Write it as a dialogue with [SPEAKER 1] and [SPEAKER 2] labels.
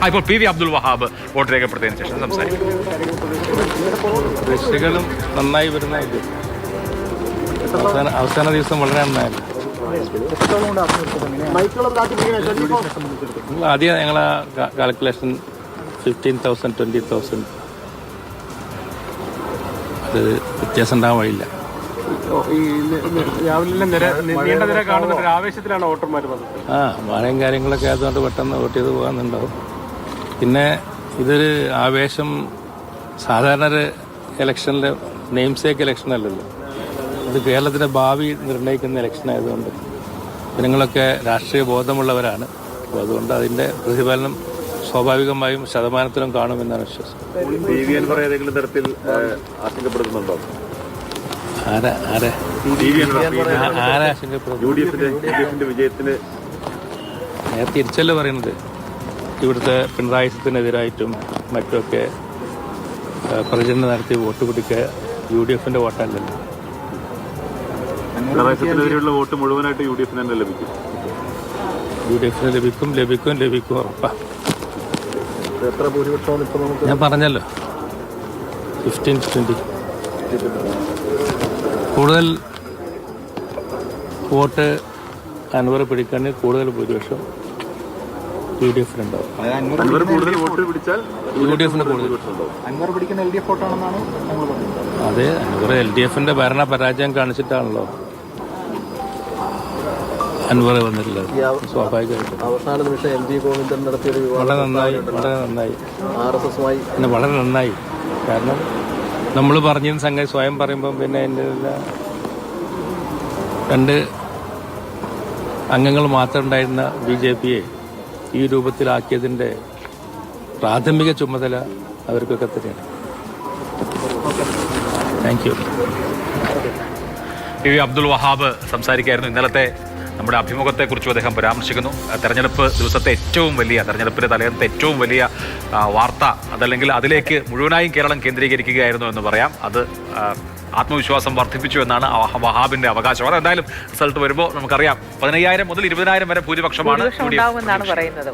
[SPEAKER 1] ഇപ്പോൾ P V Abdul Wahab vote രേഖപ്പെടുത്തിയതിനു ശേഷം സംസാരിക്കും.
[SPEAKER 2] കൃഷികളും നന്നായി വരുന്നതായിട്ട് അവസാന ദിവസം വളരെ നന്നായിരുന്നു. ആദ്യം ഞങ്ങളെ കാൽക്കുലേഷൻ 15,000 20,000 അത് വ്യത്യാസം ഉണ്ടാകാൻ വഴിയില്ല. മഴയും കാര്യങ്ങളൊക്കെ ആയതുകൊണ്ട് പെട്ടെന്ന് വോട്ട് ചെയ്ത് പോകാന്നുണ്ടാവും. പിന്നെ ഇതൊരു ആവേശം സാധാരണ ഒരു ഇലക്ഷനിൽ നെയിംസേക്ക് ഇലക്ഷൻ അല്ലല്ലോ, ഇത് കേരളത്തിൻ്റെ ഭാവി നിർണ്ണയിക്കുന്ന ഇലക്ഷൻ ആയതുകൊണ്ട് ജനങ്ങളൊക്കെ രാഷ്ട്രീയ ബോധമുള്ളവരാണ്. അപ്പോൾ അതുകൊണ്ട് അതിൻ്റെ പ്രതിഫലനം സ്വാഭാവികമായും ശതമാനത്തിലും കാണുമെന്നാണ് വിശ്വാസം. നേരത്തെ തിരിച്ചല്ലേ പറയുന്നത്, ഇവിടുത്തെ പിണറായി സത്തിനെതിരായിട്ടും മറ്റുമൊക്കെ പ്രചരണം നടത്തി വോട്ട് പിടിക്കുക UDF-ന്റെ വോട്ടല്ലല്ലോ.
[SPEAKER 3] വോട്ട് മുഴുവനായിട്ട് UDF തന്നെ ലഭിക്കും.
[SPEAKER 2] UDF-ന് ലഭിക്കും ഉറപ്പാ. ഞാൻ പറഞ്ഞല്ലോ 15-20. കൂടുതൽ വോട്ട് അൻവർ പിടിക്കാൻ കൂടുതൽ ഭൂരിപക്ഷം UDF-നുണ്ടാവും. അതെ, അൻവർ LDF-ന്റെ ഭരണ പരാജയം കാണിച്ചിട്ടാണല്ലോ അൻവർ വന്നിട്ടുള്ളത്. സ്വാഭാവികമായിട്ടും
[SPEAKER 4] അവസാന നിമിഷം MV ഗോവിന്ദൻ നടത്തിയൊരു
[SPEAKER 2] വളരെ നന്നായി
[SPEAKER 4] RSS-മായി
[SPEAKER 2] പിന്നെ വളരെ നന്നായി. കാരണം നമ്മൾ പറഞ്ഞ സംഗതി സ്വയം പറയുമ്പം പിന്നെ എൻ്റെ രണ്ട് അംഗങ്ങൾ മാത്രം ഉണ്ടായിരുന്ന BJP-യെ ഈ രൂപത്തിലാക്കിയതിൻ്റെ പ്രാഥമിക ചുമതല അവർക്കൊക്കെ തന്നെയാണ്. Thank you.
[SPEAKER 1] P V Abdul Wahab സംസാരിക്കുകയായിരുന്നു. ഇന്നലത്തെ നമ്മുടെ അഭിമുഖത്തെക്കുറിച്ചും അദ്ദേഹം പരാമർശിക്കുന്നു. തെരഞ്ഞെടുപ്പ് ദിവസത്തെ തെരഞ്ഞെടുപ്പിൻ്റെ തലേന്നത്തെ ഏറ്റവും വലിയ വാർത്ത അതല്ലെങ്കിൽ അതിലേക്ക് മുഴുവനായും കേരളം കേന്ദ്രീകരിക്കുകയായിരുന്നു എന്ന് പറയാം. അത് ആത്മവിശ്വാസം വർദ്ധിപ്പിച്ചു എന്നാണ് വഹാബിന്റെ അവകാശം. അതെന്തായാലും റിസൾട്ട് വരുമ്പോൾ നമുക്കറിയാം 15,000 മുതൽ 20,000 വരെ ഭൂരിപക്ഷമാണ്
[SPEAKER 5] പറയുന്നത്.